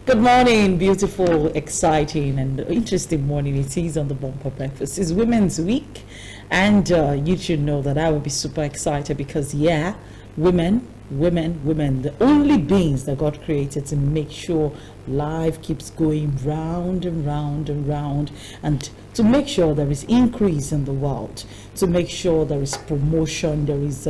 Good morning, beautiful, exciting, and interesting morning it is on the Bumper Breakfast. It's Women's Week, and you should know that I will be super excited because, women, the only beings that God created to make sure life keeps going round and round and round, and to make sure there is increase in the world, to make sure there is promotion, there is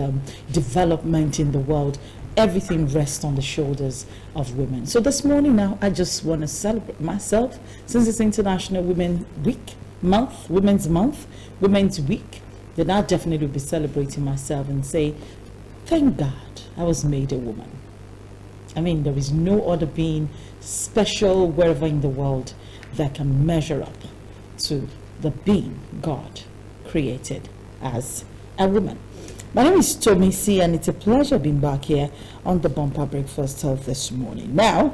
development in the world. Everything rests on the shoulders of women. So this morning now, I just want to celebrate myself since it's International Women's Week, Women's Week. Then I'll definitely be celebrating myself and say, thank God I was made a woman. I mean, there is no other being special wherever in the world that can measure up to the being God created as a woman. My name is Tomi C, and it's a pleasure being back here on the Bumper Breakfast of this morning. Now,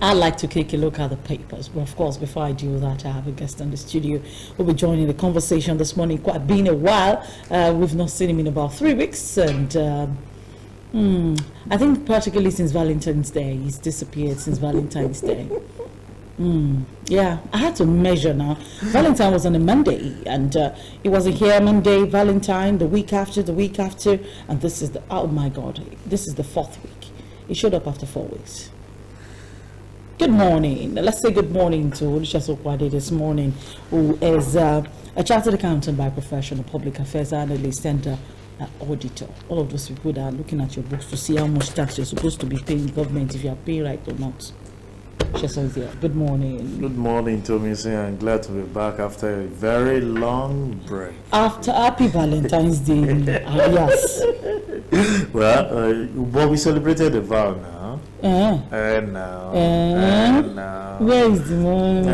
I'd like to take a look at the papers, but of course, before I do that, I have a guest in the studio who will be joining the conversation this morning. Quite been a while. We've not seen him in about 3 weeks, and I think particularly since Valentine's Day. He's disappeared since Valentine's Day. Yeah, I had to measure now. Valentine was on a Monday, and it was a here Monday, Valentine, the week after, and this is the, oh my God, this is the 4th week. It showed up after 4 weeks. Good morning. Let's say good morning to Olusha Sokwade this morning, who is a chartered accountant by profession, a public affairs analyst, and auditor. All of those people that are looking at your books to see how much tax you're supposed to be paying government, if you are paying right or not. Good morning. Good morning, Tomi. I'm glad to be back after a very long break. After Happy Valentine's Day, yes. Well, but we celebrated the vow now. And now. Where is the money?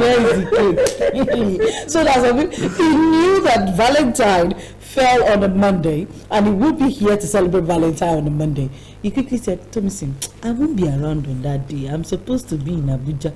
Where is the cake? So that's he knew that Valentine fell on a Monday, and he would be here to celebrate Valentine on a Monday. He quickly said, Thomason, I won't be around on that day. I'm supposed to be in Abuja.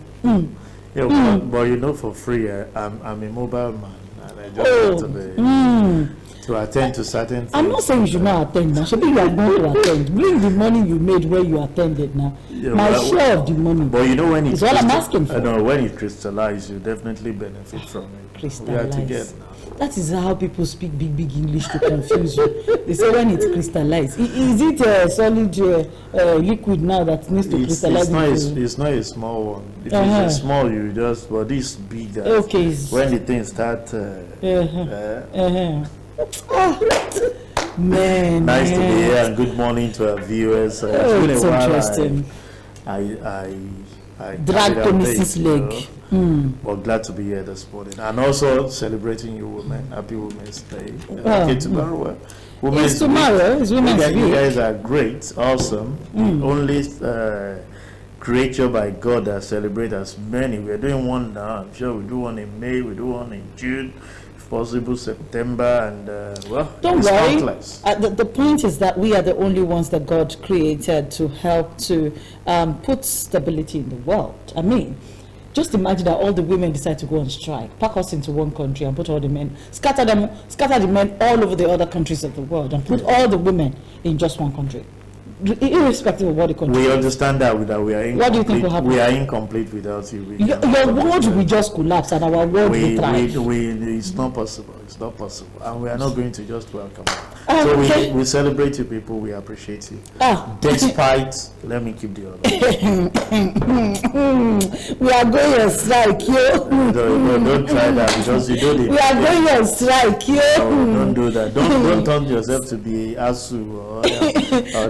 Yeah, but you know, for free, I'm a mobile man, and I just have to attend to certain things. I'm not saying you should not attend now. Should be you are going to attend. Bring the money you made where you attended now. Yeah, my share of the money. But you know, when it's all I'm asking for. When it crystallizes, you definitely benefit from it. Crystallize. We are together now. That is how people speak big English to confuse you. They say when it's crystallized. Is it a solid liquid now that needs to crystallize? It's not a small one. If it's a small, you just, but this big. Okay. When the things start. Man. Nice to be here, and good morning to our viewers. It's interesting. I dragged to Mrs. Leg. Well, glad to be here this morning, and also celebrating you women. Happy Women's Day. Okay, tomorrow. It's tomorrow. It's Women's Week. You guys are great, awesome. The only creature by God that celebrate as many. We're doing one now. I'm sure we do one in May. We do one in June. Possible September, and don't worry. The point is that we are the only ones that God created to help to put stability in the world. I mean, just imagine that all the women decide to go on strike, pack us into one country and put all the men, scatter the men all over the other countries of the world and put all the women in just one country. Irrespective of what the country we understand that we are incomplete. What do you think will happen? We are incomplete without you. Your world will just collapse and our world will thrive. It's not possible. It's not possible. And we are not going to just welcome you. So we celebrate you people. We appreciate you. Despite, let me keep the other. We are going on strike, yo. Don't try that, because you don't. We are going on strike, yo. No, don't do that. Don't turn yourself to be ASU or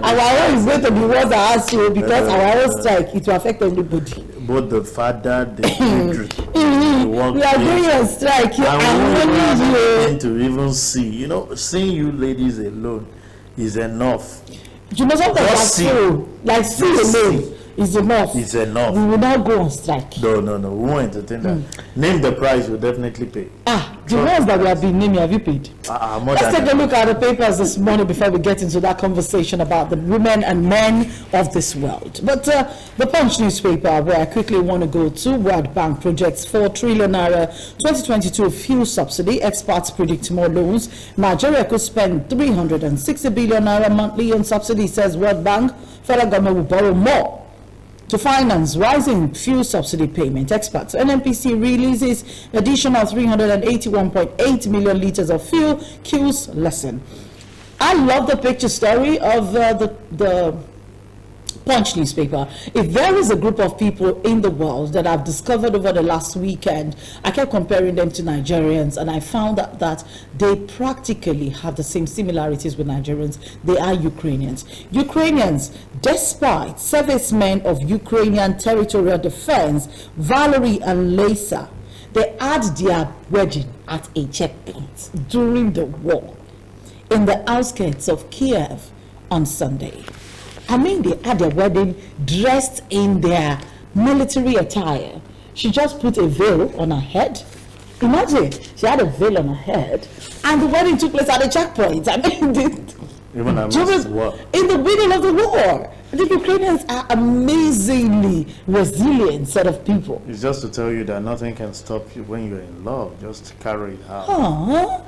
our own is going to be worse than ASU, because our own strike, it will affect everybody. Both the father, the children. We are going on strike, yo. And to even see, seeing you ladies alone is enough. You know something see alone is enough. It's enough. We will not go on strike. No. We won't entertain that. Name the price, you'll definitely pay. The ones that we have been naming, have you paid? Let's take a look at the papers this morning before we get into that conversation about the women and men of this world. But the Punch newspaper, where I quickly want to go to, World Bank projects 4 trillion naira 2022 fuel subsidy. Experts predict more loans. Nigeria could spend 360 billion naira monthly on subsidy, says World Bank. Federal government will borrow more To finance rising fuel subsidy payment, experts, NNPC releases additional 381.8 million liters of fuel, queues lessen. I love the picture story of the Punch newspaper. If there is a group of people in the world that I've discovered over the last weekend, I kept comparing them to Nigerians, and I found that they practically have the same similarities with Nigerians. They are Ukrainians. Ukrainians, despite servicemen of Ukrainian Territorial Defense, Valerie and Lisa, they had their wedding at a checkpoint during the war in the outskirts of Kiev on Sunday. I mean, they had their wedding dressed in their military attire. She just put a veil on her head. Imagine, she had a veil on her head, and the wedding took place at a checkpoint. I mean, even amidst war. In the middle of the war. The Ukrainians are amazingly resilient set of people. It's just to tell you that nothing can stop you when you're in love. Just carry it out. Aww.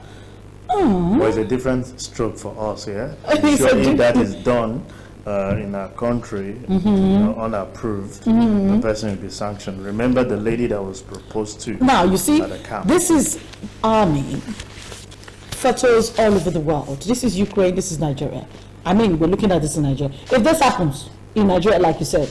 Aww. But it's a different stroke for us, yeah? It's Sure, a if that is done in our country, you know, unapproved, the person will be sanctioned. Remember the lady that was proposed to Now, you see, at the camp. this is army photos all over the world. This is Ukraine, this is Nigeria. I mean, we're looking at this in Nigeria. If this happens in Nigeria, like you said,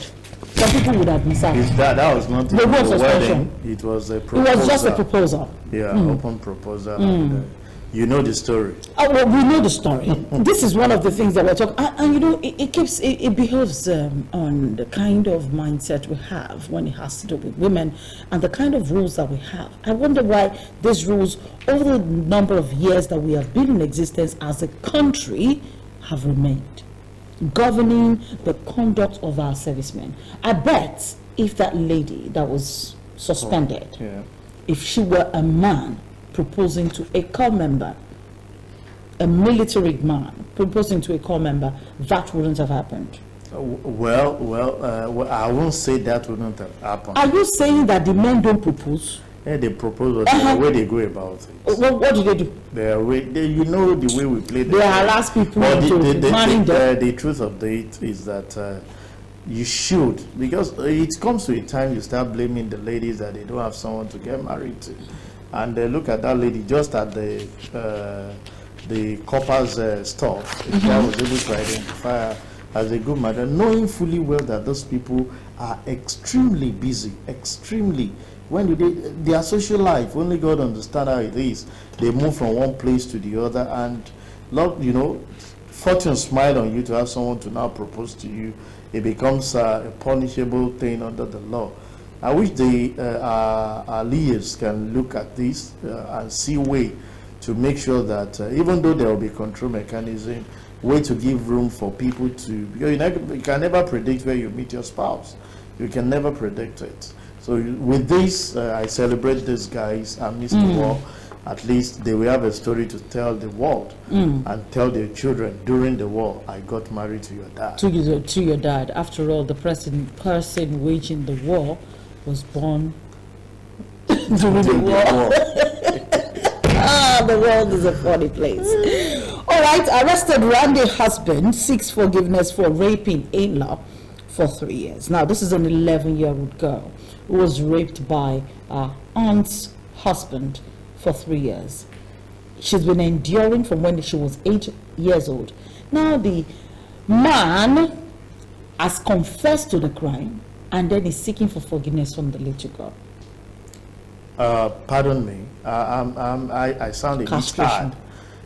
some people would have been sacked. That was not There was a suspension. wedding, it was a It proposal. was just a proposal. Yeah, open proposal. And, you know the story. Oh, well, we know the story. This is one of the things that we're talking, and you know, it behaves on the kind of mindset we have when it has to do with women and the kind of rules that we have. I wonder why these rules, over the number of years that we have been in existence as a country, have remained, governing the conduct of our servicemen. I bet if that lady that was suspended, Yeah. if she were a man proposing to a corps member, a military man proposing to a corps member, that wouldn't have happened. Well, I won't say that wouldn't have happened. Are you saying that the men don't propose? Yeah, they propose, but the way they go about it. What do they do? You know the way we play. They harass people But into marrying them. the truth of it is that you should, because it comes to a time you start blaming the ladies that they don't have someone to get married to. And look at that lady just at the coppers stuff. The guy was able to identify her as a good mother, knowing fully well that those people are extremely busy, extremely. When their social life, only God understands how it is. They move from one place to the other, and Lord, you know, fortune smile on you to have someone to now propose to you. It becomes a punishable thing under the law. I wish our leaders can look at this and see a way to make sure that even though there will be control mechanism, way to give room for people to, because you can never predict where you meet your spouse. You can never predict it. So with this, I celebrate these guys amidst the war. At least they will have a story to tell the world and tell their children during the war, I got married to your dad. To your dad. After all, the person waging the war was born during the war. The world is a funny place. All right, arrested Randy husband seeks forgiveness for raping in-law for 3 years. Now, this is an 11-year-old girl who was raped by her aunt's husband for 3 years. She's been enduring from when she was 8 years old. Now, the man has confessed to the crime and then is seeking for forgiveness from the little girl. Pardon me, I sound a bit Castration. hard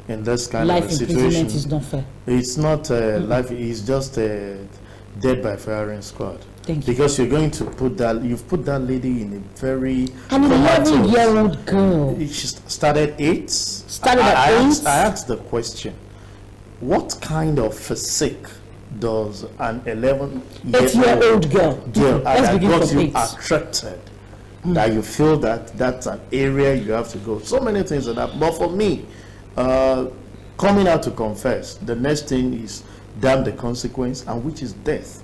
in this kind Life of a imprisonment situation. is not fair. It's not life, it's just dead by firing squad. Thank you. Because you've put that lady in a very An comatose- 11-year-old girl. She started 8. Started at I 8? I asked the question, what kind of physique does an 8-year-old girl. girl Let's that begin got from you 8. attracted, that you feel that that's an area you have to go? So many things like that. But for me, coming out to confess, the next thing is damn the consequence, and which is death.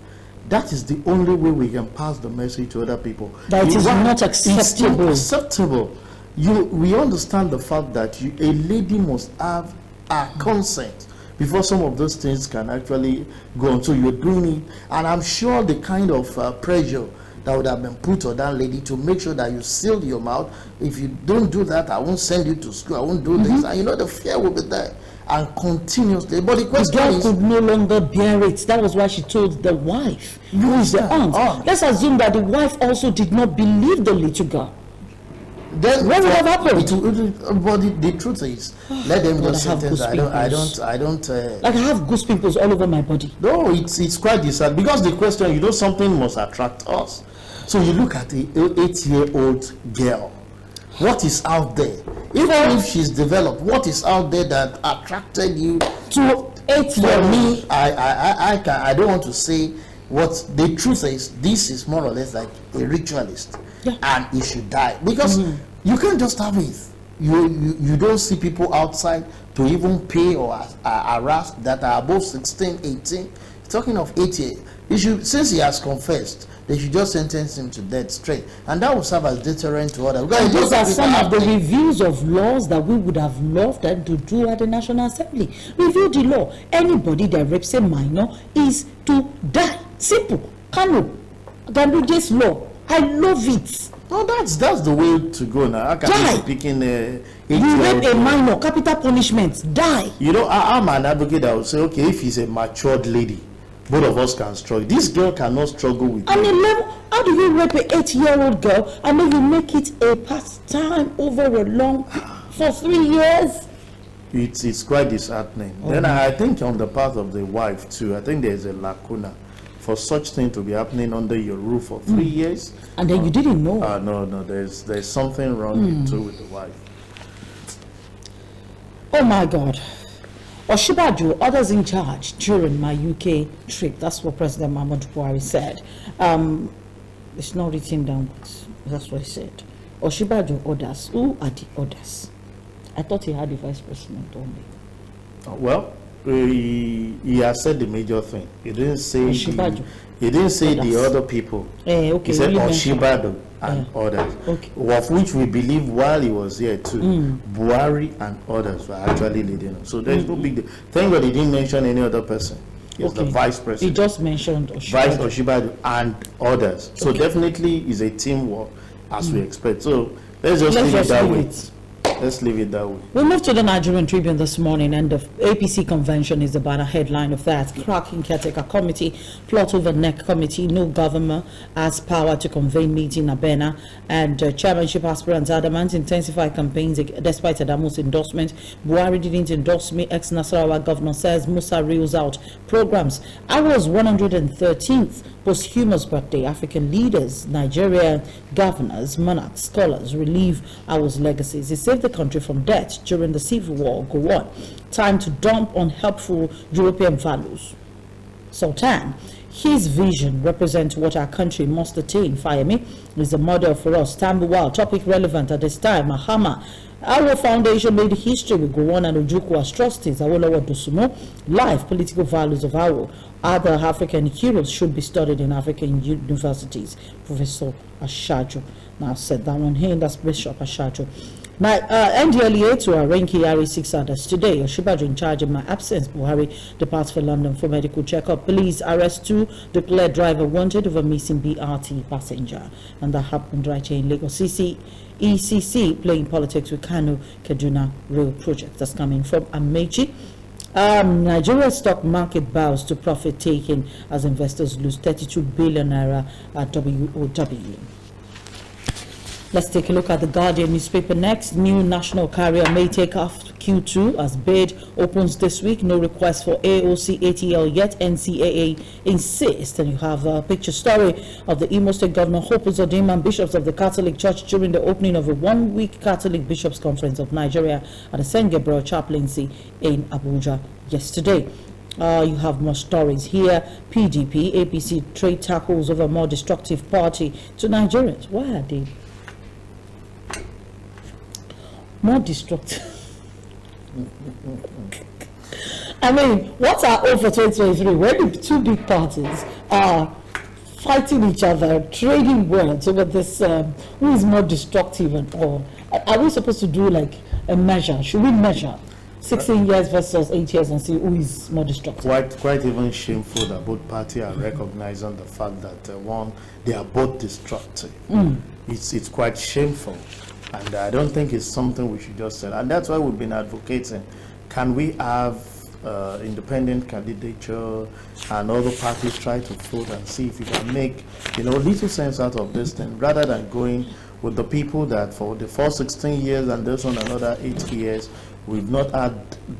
That is the only way we can pass the message to other people. That it is not It's not acceptable. acceptable. We understand the fact that a lady must have a consent before some of those things can actually go on. So you're doing it, and I'm sure the kind of pressure that would have been put on that lady to make sure that you sealed your mouth. If you don't do that, I won't send you to school, I won't do this. And you know, the fear will be there and continuously. But the The question girl is, could no longer bear it. That was why she told the wife, who is the aunt. Let's assume that the wife also did not believe the little girl. then What would have happened? But the truth is, let them God, just I have sentence. I don't. Like I have goose pimples all over my body. No, it's quite sad, because the question, you know, something must attract us. So you look at the 8-year-old girl. What is out there? Even if she's developed, what is out there that attracted you To 8 For years. me, I don't want to say what the truth is. This is more or less like a ritualist, Yeah. and it should die, because you can't just have it. You don't see people outside to even pay or harass that are above 16, 18. Talking of 8 years, you should, since he has confessed, they should just sentence him to death straight, and that will serve as deterrent to others. Because Those are some of the happening. reviews of laws that we would have loved them to do at the National Assembly. Review the law. Anybody that rapes a minor is to die. Simple. Kano. Ganduje's law. I love it. No, that's the way to go now. I Die. can't be picking You rape a minor, capital punishment. Die. You know, I'm an advocate that would say, okay, if he's a matured lady, both of us can struggle. This girl cannot struggle with And it. 11, how do you rape an 8-year-old girl and then you make it a pastime over a long, for 3 years? It's quite disheartening. Then I think on the part of the wife too, I think there's a lacuna for such thing to be happening under your roof for 3 years. And then you didn't know. No, there's something wrong too with the wife. Oh my God. Oshibaju, others in charge during my UK trip. That's what President Muhammadu Buhari said. It's not written down, but that's what he said. Oshibaju others. Who are the others? I thought he had the vice president only. Well, he has said the major thing. He didn't say Oshibaju. he didn't say the Others. other people. Okay, He said only mention- Oshibado and others, Okay. of which we believe while he was here too, Buhari and others were actually leading us. So there's no big deal. Thank God he didn't mention any other person. He's the vice He president, just mentioned Vice Oshibaju. Oshibado and others. So definitely is a teamwork as we expect. So let's just leave it that way. Let's leave it that way. We move to the Nigerian Tribune this morning, and the APC convention is the banner headline of that. Cracking caretaker committee, plot over neck committee, no governor has power to convene meeting Abena, and chairmanship aspirants adamant intensify campaigns despite Adamu's endorsement. Buhari didn't endorse me, ex-Nasarawa governor says Musa reels out programs. I was 113th posthumous birthday. African leaders, Nigerian governors, monarchs, scholars relieve our legacies. They saved the country from death during the civil war. Go on. Time to dump unhelpful European values. Sultan, his vision represents what our country must attain. Fayemi is a model for us. Tambuwal, topic relevant at this time. Mahama, our foundation made history with Gowon and Ojukwu as trustees. Awolowo Dosumo, life, political values of our other African heroes should be studied in African universities. Professor Ashajo now said that one here, that's Bishop Ashajo. Now, NDLEA to arraign Kyari 6 others today. Oshibaju in charge in my absence. Buhari departs for London for medical checkup. Police arrest 2 declared driver wanted over missing BRT passenger. And that happened right here in Lagos. ECC playing politics with Kano Kaduna Rail Project. That's coming from Amechi. Nigeria stock market bows to profit taking as investors lose 32 billion naira at WOW. Let's take a look at the Guardian newspaper next. New national carrier may take off Q2 as bid opens this week. No request for AOC ATL yet. NCAA insists. And you have a picture story of the Imo State Governor Hope Uzodinma and bishops of the Catholic Church during the opening of a one-week Catholic Bishops' Conference of Nigeria at the St. Gabriel Chaplaincy in Abuja yesterday. You have more stories here. PDP, APC trade tackles over more destructive party to Nigerians. Why are they more destructive? I mean, what are over 2023 when the two big parties are fighting each other, trading words over this who is more destructive and all? Are we supposed to do like a measure? Should we measure? 16 years versus 8 years and see who is more destructive. Quite even shameful that both parties are recognizing the fact that one, they are both destructive. It's quite shameful, and I don't think it's something we should just say. And that's why we've been advocating. Can we have independent candidature and other parties try to vote and see if we can make little sense out of this thing, rather than going with the people that for the first 16 years and this one another 8 years we've not had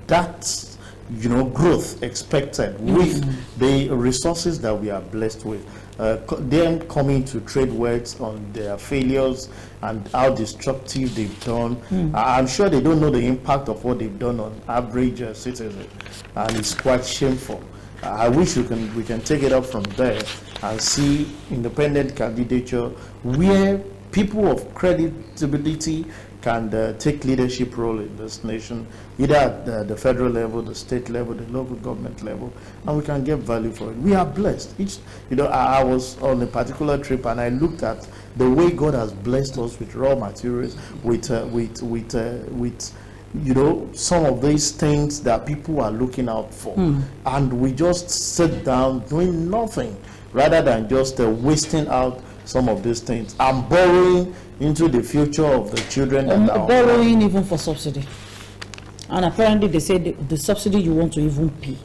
that growth expected with the resources that we are blessed with. Them coming to trade words on their failures and how destructive they've done. I'm sure they don't know the impact of what they've done on average citizen, and it's quite shameful. I wish we can take it up from there and see independent candidature where people of credibility can take leadership role in this nation, either at the federal level, the state level, the local government level, and we can get value for it. We are blessed. I was on a particular trip and I looked at the way God has blessed us with raw materials, with some of these things that people are looking out for, and we just sit down doing nothing rather than just wasting out some of these things and borrowing into the future of the children. Borrowing even for subsidy. And apparently they said the subsidy you want to even pay,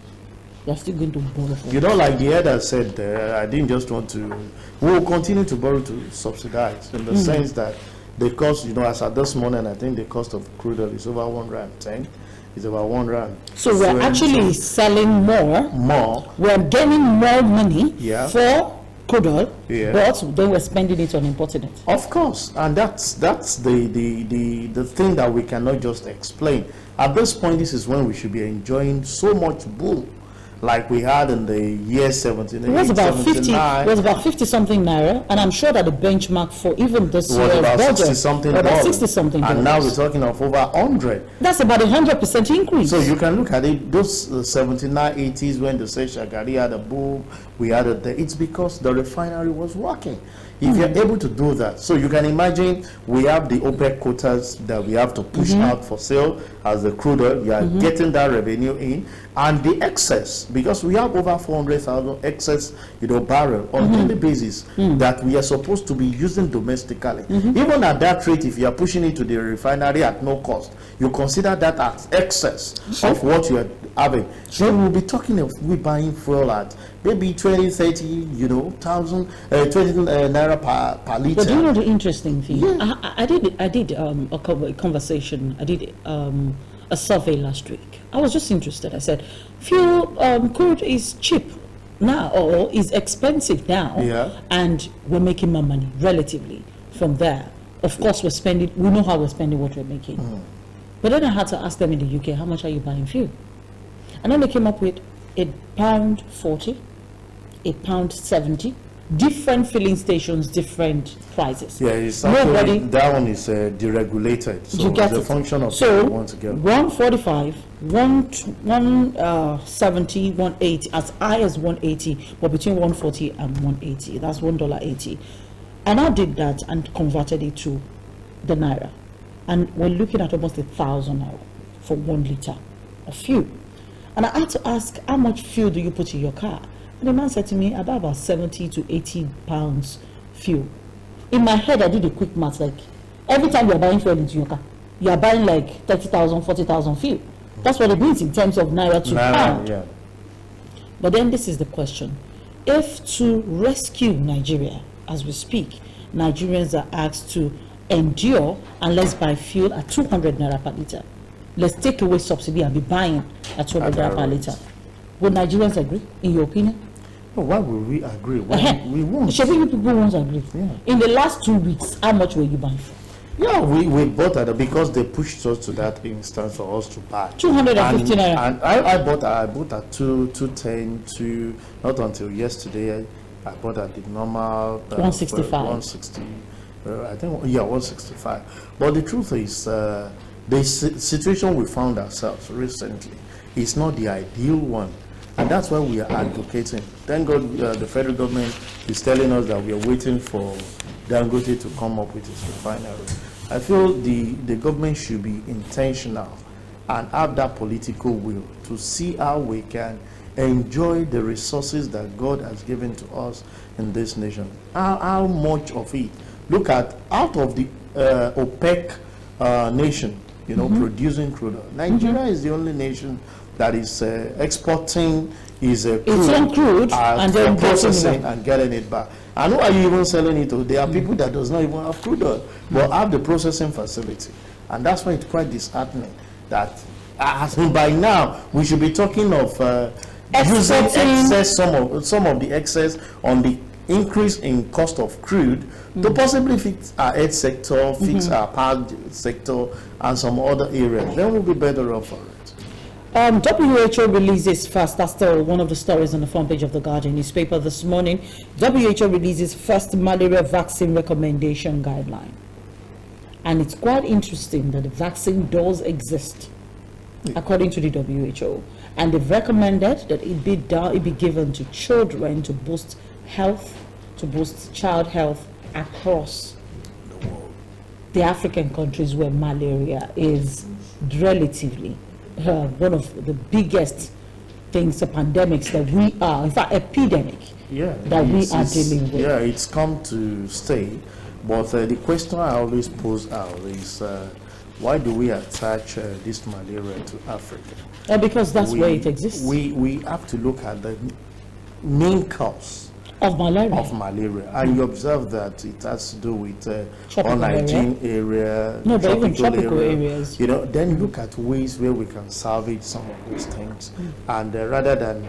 you're still going to borrow for. Like the elder said, I didn't just want to, we will continue to borrow to subsidize, in the sense that the cost, as at this morning, I think the cost of crude oil is over 110. It's about 100. So we're actually selling more. We're gaining more money for crude oil, but then we're spending it on importing it. Of course, and that's the thing that we cannot just explain. At this point, this is when we should be enjoying so much boom, like we had in the year 17. It was about 50. It was about 50 something naira, and I'm sure that the benchmark for even this year's about budget 60 something, about 60 something. And now we're talking of over 100. That's about 100% increase. So you can look at it. Those 79, 80s when the Shagari had a boom, we had it there. It's because the refinery was working. If you're able to do that, so you can imagine we have the OPEC quotas that we have to push out for sale as the crude oil. You are getting that revenue in, and the excess, because we have over 400,000 excess, barrel on daily basis that we are supposed to be using domestically. Even at that rate, if you are pushing it to the refinery at no cost, you consider that as excess of what you are having. So we'll be talking of we buying fuel at maybe 20, 30, 1,000, 20 naira per liter. But do you know the interesting thing? Yeah. I did a conversation. I did a survey last week. I was just interested. I said, fuel crude is cheap now, or is expensive now, and we're making more money relatively from there. Of course, we know how we're spending what we're making. But then I had to ask them in the UK, how much are you buying fuel? And then they came up with £1.40, £1.70, different filling stations, different prices. Yeah, it's actually, that one is deregulated. So you get the it. function of so one together. 145, 170, 180, as high as 180, but between 140 and 180. That's $1.80. And I did that and converted it to the naira. And we're looking at almost 1,000 naira for 1 liter of fuel. And I had to ask, how much fuel do you put in your car? And the man said to me, about 70 to 80 pounds fuel. In my head, I did a quick math, like every time you're buying fuel into your car, you're buying like 30,000, 40,000 fuel. That's what it means in terms of naira to pound. Yeah. But then this is the question. If to rescue Nigeria, as we speak, Nigerians are asked to endure and let's buy fuel at 200 naira per liter. Let's take away subsidy and be buying at 200 naira per liter. Would Nigerians agree, in your opinion? No, why would we agree? We won't. Should people won't agree? Yeah. In the last 2 weeks, how much were you buying for? Yeah, we bought at because they pushed us to that instance for us to buy. 250 naira. And I bought at 210, not until yesterday. I bought at the normal 165. 160. I think 165. But the truth is, the situation we found ourselves recently is not the ideal one, and that's why we are advocating. Thank God the federal government is telling us that we are waiting for Dangote to come up with his refinery. I feel the government should be intentional and have that political will to see how we can enjoy the resources that God has given to us in this nation. How much of it? Look at out of the OPEC nation, producing crude oil. Nigeria is the only nation that is exporting its own crude and then processing and getting it back. And who are you even selling it to? There are people that does not even have crude oil, but have the processing facility. And that's why it's quite disheartening that by now we should be talking of using excess, some of the excess on the increase in cost of crude to possibly fix our health sector, fix our power sector, and some other areas. Then we'll be better off for it. WHO releases first, that's still one of the stories on the front page of the Guardian newspaper this morning. WHO releases first malaria vaccine recommendation guideline. And it's quite interesting that the vaccine does exist, according to the WHO. And they've recommended that it be given to children to boost health, to boost child health across the African countries where malaria is relatively one of the biggest things, the pandemics that we are, in fact, epidemic that we are dealing with. Yeah, it's come to stay. But the question I always pose out is, why do we attach this malaria to Africa? Because that's where it exists. We have to look at the main cause of malaria. And you observe that it has to do with unhygiene area, no, but even tropical areas. Then you look at ways where we can salvage some of those things. And rather than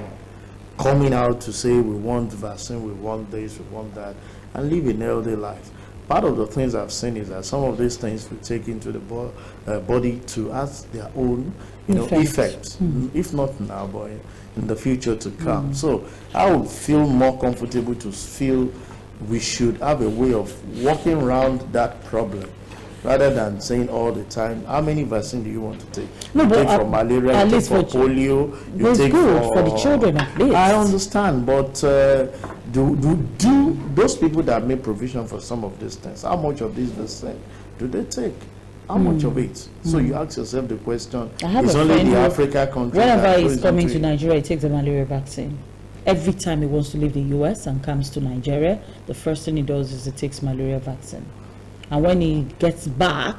coming out to say we want vaccine, we want this, we want that, and live a healthy life. Part of the things I've seen is that some of these things we take into the body to have their own effects, if not now, but in the future to come. So I would feel more comfortable to feel we should have a way of walking around that problem rather than saying all the time, how many vaccines do you want to take? No, you but take for malaria, you take for polio, you take for the children at least. I understand, but do those people that make provision for some of these things, how much of this vaccine do they take? How much of it? So you ask yourself the question, it's only the Africa country. Whenever he's coming to Nigeria, he takes the malaria vaccine. Every time he wants to leave the US and comes to Nigeria, the first thing he does is he takes malaria vaccine. And when he gets back,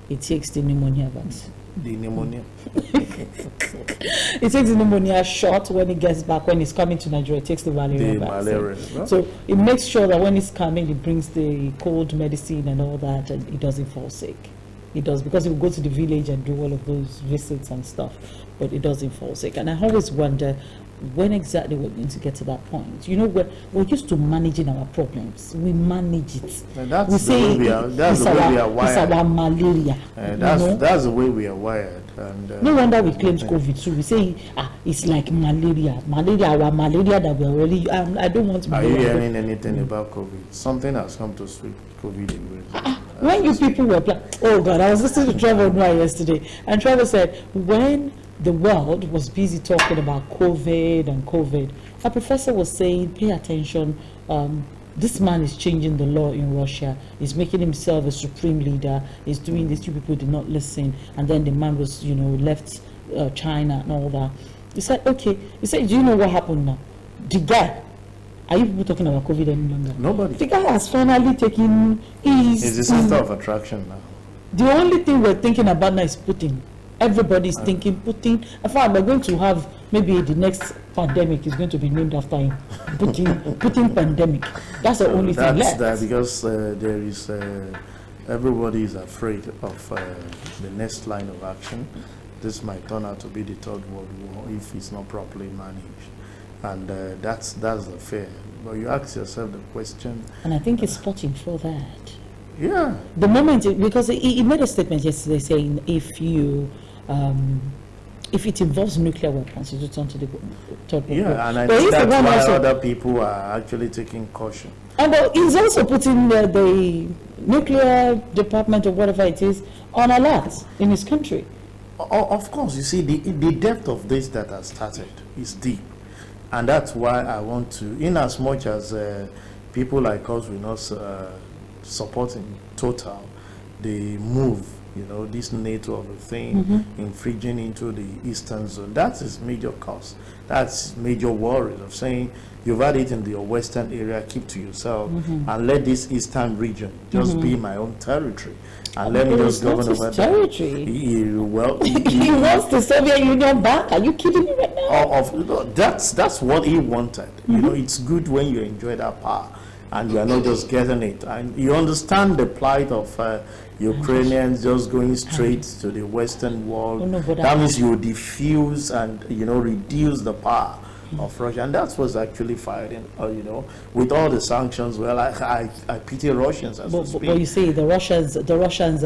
he takes the pneumonia vaccine. The pneumonia? He takes the pneumonia shot when he gets back. When he's coming to Nigeria, he takes the malaria vaccine. So it makes sure that when he's coming, he brings the cold medicine and all that, and he doesn't fall sick. He does, because he will go to the village and do all of those visits and stuff, but it doesn't fall sick. And I always wonder when exactly we're going to get to that point. We're used to managing our problems. We manage it. That's we say the way we are wired. It's our malaria. That's the way we are wired. And no wonder we claim COVID too. We say it's like malaria. Our malaria that we're already. I don't want to. Are you hearing anything about COVID? Something has come to sweep COVID away. When you people were oh God, I was listening to Trevor Noah yesterday, and Trevor said when the world was busy talking about COVID, a professor was saying, pay attention, this man is changing the law in Russia, he's making himself a supreme leader, he's doing this, you people did not listen, and then the man was, left China and all that. He said, okay, do you know what happened now? The guy, are you people talking about COVID any longer? Nobody. The guy has finally taken It's the center of attraction now. The only thing we're thinking about now is Putin. Everybody's thinking Putin. In fact, we're going to have maybe the next pandemic is going to be named after him. Putin pandemic. That's the only thing left. That's because there is everybody is afraid of the next line of action. This might turn out to be the Third World War if it's not properly managed, and that's the fear. But you ask yourself the question, and I think it's spotting for that. Yeah. The moment, because he made a statement yesterday saying if it involves nuclear weapons, it will turn to the Third World War. Yeah, and I think that's why other people are actually taking caution. And he's also putting the nuclear department or whatever it is on alert in his country. Of course, you see, the depth of this that has started is deep. And that's why I want to, in as much as people like us will not support in total the move, this NATO of a thing infringing into the eastern zone. That is major cause. That's major worries of saying you've had it in the western area, keep to yourself, and let this eastern region just be my own territory. And let me just govern over territory. Well, he wants the Soviet Union back. Are you kidding me right now? That's what he wanted. It's good when you enjoy that power and you are not just getting it. And you understand the plight of Ukrainians just going straight to the Western world. That means you diffuse and reduce the power of Russia, and that's what's actually fighting. With all the sanctions. Well, I pity Russians as we speak. But you see, the Russians are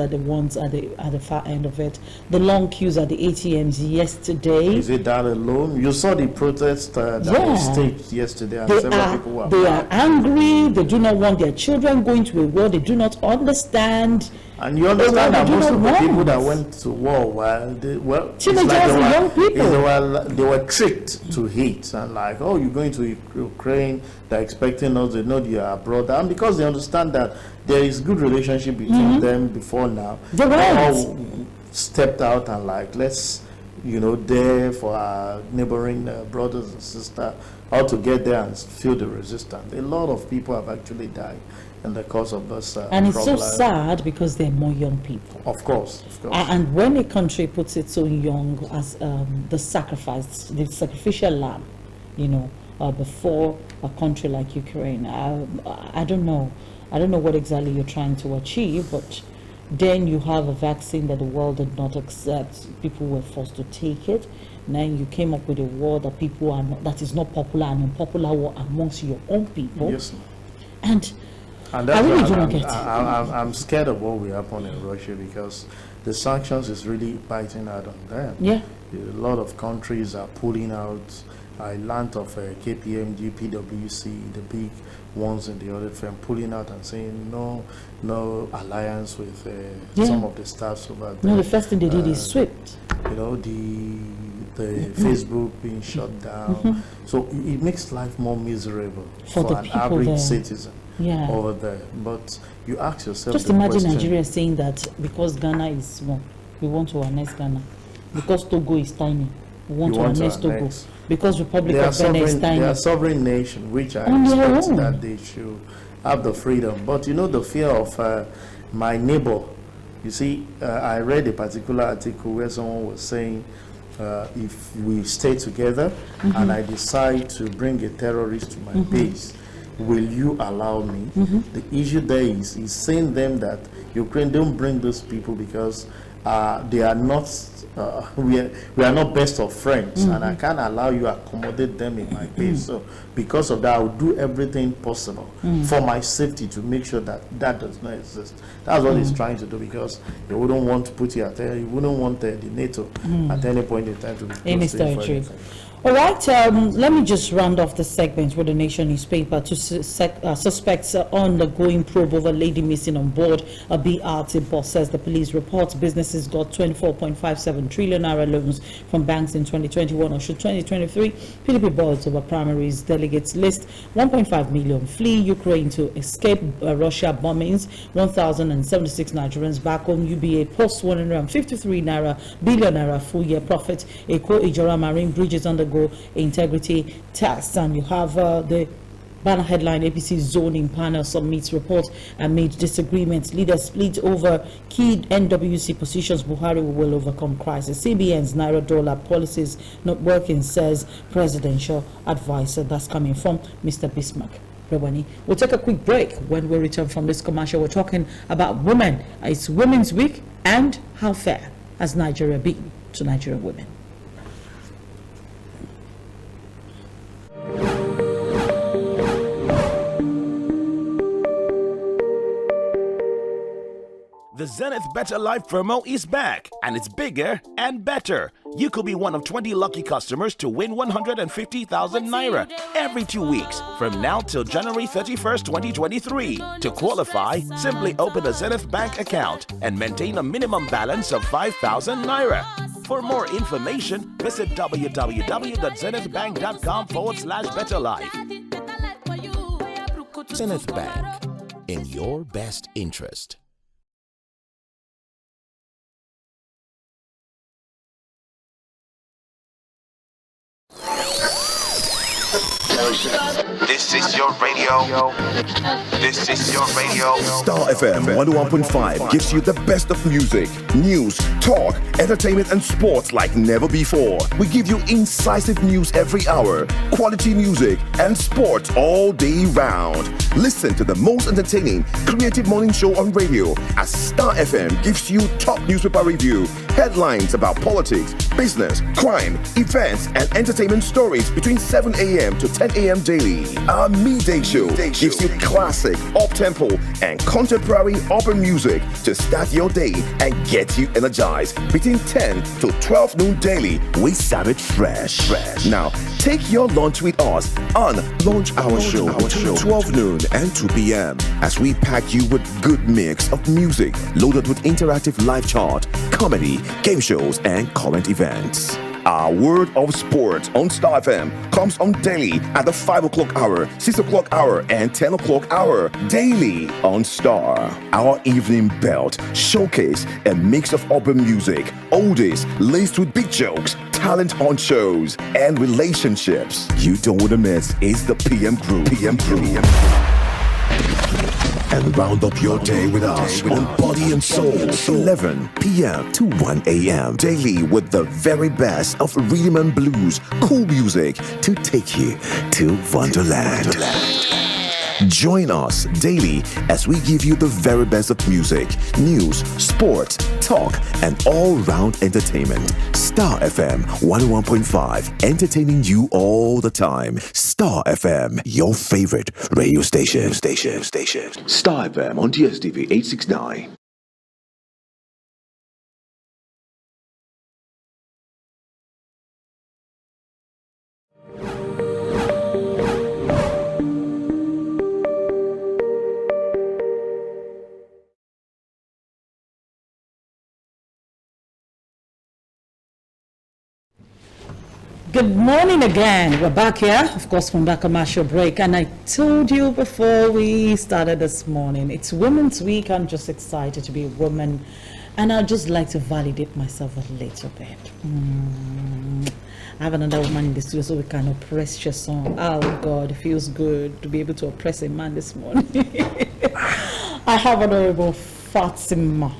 the ones at the far end of it. The long queues at the ATMs yesterday. Is it that alone? You saw the protest that was staged yesterday, and several people were. They are angry. They do not want their children going to a war. They do not understand. And you understand that most of the people that went to war teenagers and young people. They were tricked to hate and like, oh, you're going to Ukraine, they're expecting us, they know you are abroad. And because they understand that there is good relationship between them before now, they all stepped out and like, let's, there for our neighboring brothers and sisters, how to get there and feel the resistance. A lot of people have actually died in the course of this and it's so sad because they're more young people. Of course. And when a country puts it so young as the sacrificial lamb, before a country like Ukraine, I don't know what exactly you're trying to achieve, but then you have a vaccine that the world did not accept. People were forced to take it. Now you came up with a war that that is not popular, and unpopular war amongst your own people. Yes. And that's I really don't get it. I'm scared of what will happen in Russia because the sanctions is really biting out on them. Yeah. A lot of countries are pulling out. I learned of KPMG, PwC, the big ones in the audit firm, pulling out and saying no alliance with some of the staffs over there. No, the first thing they did is swept. The Facebook being shut down. So it makes life more miserable for an average citizen over there. But you ask yourself, just imagine Nigeria saying that because Ghana is small, we want to annex Ghana. Because Togo is tiny, we want to annex Togo. Because Republic of Benin is tiny. They are a sovereign nation, which I expect that they should have the freedom. But the fear of my neighbor. You see, I read a particular article where someone was saying, if we stay together and I decide to bring a terrorist to my base, will you allow me? The issue there is saying them that Ukraine don't bring those people because they are not we are not best of friends, and I can't allow you to accommodate them in my base. So because of that, I will do everything possible for my safety to make sure that does not exist. That's what he's trying to do, because he wouldn't want to put you at he wouldn't want the NATO at any point in time to be in his territory. All right, let me just round off the segment with the Nation newspaper. To suspects undergoing probe over lady missing on board a BRT bus, says the police reports. Businesses got 24.57 trillion naira loans from banks in 2021 or 2023. PDP boards over primaries delegates list 1.5 million flee Ukraine to escape Russia bombings. 1,076 Nigerians back home. UBA posts 153 billion naira full year profit. Eko Ijora Marine Bridges undergo integrity tests, and you have the banner headline: APC zoning panel submits report amid disagreements. Leaders split over key NWC positions. Buhari will overcome crisis. CBN's Naira dollar policies not working, says presidential advisor. That's coming from Mr. Bismarck. We'll take a quick break. When we return from this commercial, we're talking about women. It's Women's Week, and how fair has Nigeria been to Nigerian women? The Zenith Better Life promo is back, and it's bigger and better. You could be one of 20 lucky customers to win 150,000 naira every 2 weeks from now till January 31st, 2023. To qualify, simply open a Zenith Bank account and maintain a minimum balance of 5,000 naira. For more information, visit www.zenithbank.com/betterlife. Zenith Bank, in your best interest. This is your radio. This is your radio. Star FM 101.5 gives you the best of music, news, talk, entertainment, and sports like never before. We give you incisive news every hour, quality music, and sports all day round. Listen to the most entertaining, creative morning show on radio as Star FM gives you top newspaper review, headlines about politics, business, crime, events, and entertainment stories between 7 a.m. to 10 a.m. daily. Our midday show gives you classic, up-tempo, and contemporary urban music to start your day and get you energized. Between 10 to 12 noon daily, we serve it fresh. Now, take your lunch with us on Lunch Hour Show between 12 noon and 2 p.m. as we pack you with good mix of music loaded with interactive live chart, comedy, game shows, and current events. Our word of sport on Star FM comes on daily at the 5 o'clock hour, 6 o'clock hour, and 10 o'clock hour. Daily on Star. Our evening belt showcase a mix of urban music, oldies laced with big jokes, talent on shows, and relationships. You don't want to miss is the PM Crew. And round up your day with us on Body and Soul, 11 p.m. to 1 a.m. Daily with the very best of rhythm and blues, cool music to take you to Wonderland. Join us daily as we give you the very best of music, news, sports, talk, and all-round entertainment. Star FM 101.5, entertaining you all the time. Star FM, your favorite radio station. Star FM on DSTV 869. Good morning again. We're back here, of course, from that commercial break. And I told you before we started this morning, it's Women's Week. I'm just excited to be a woman. And I'd just like to validate myself a little bit. I have another woman in the studio, so we can oppress your song. Oh, God, it feels good to be able to oppress a man this morning. I have Honorable Fatima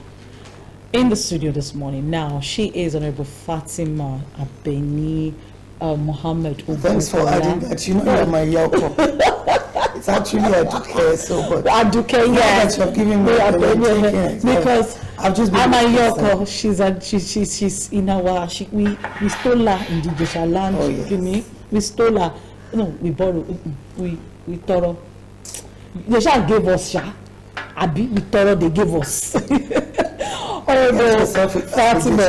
in the studio this morning. Now, she is Honorable Fatima Abeni Mohammed. Thanks for adding that. You know you're my Yoko. It's actually Aduke, so but Aduke, yes. That you're giving me because I've just been I'm a Yoko. She's in our we stole her in the Jesha land. Oh, yes. You mean we stole her? No, we borrowed. We thorough. Jesha gave us Sha. Abi we thorough. They gave us. Fatima.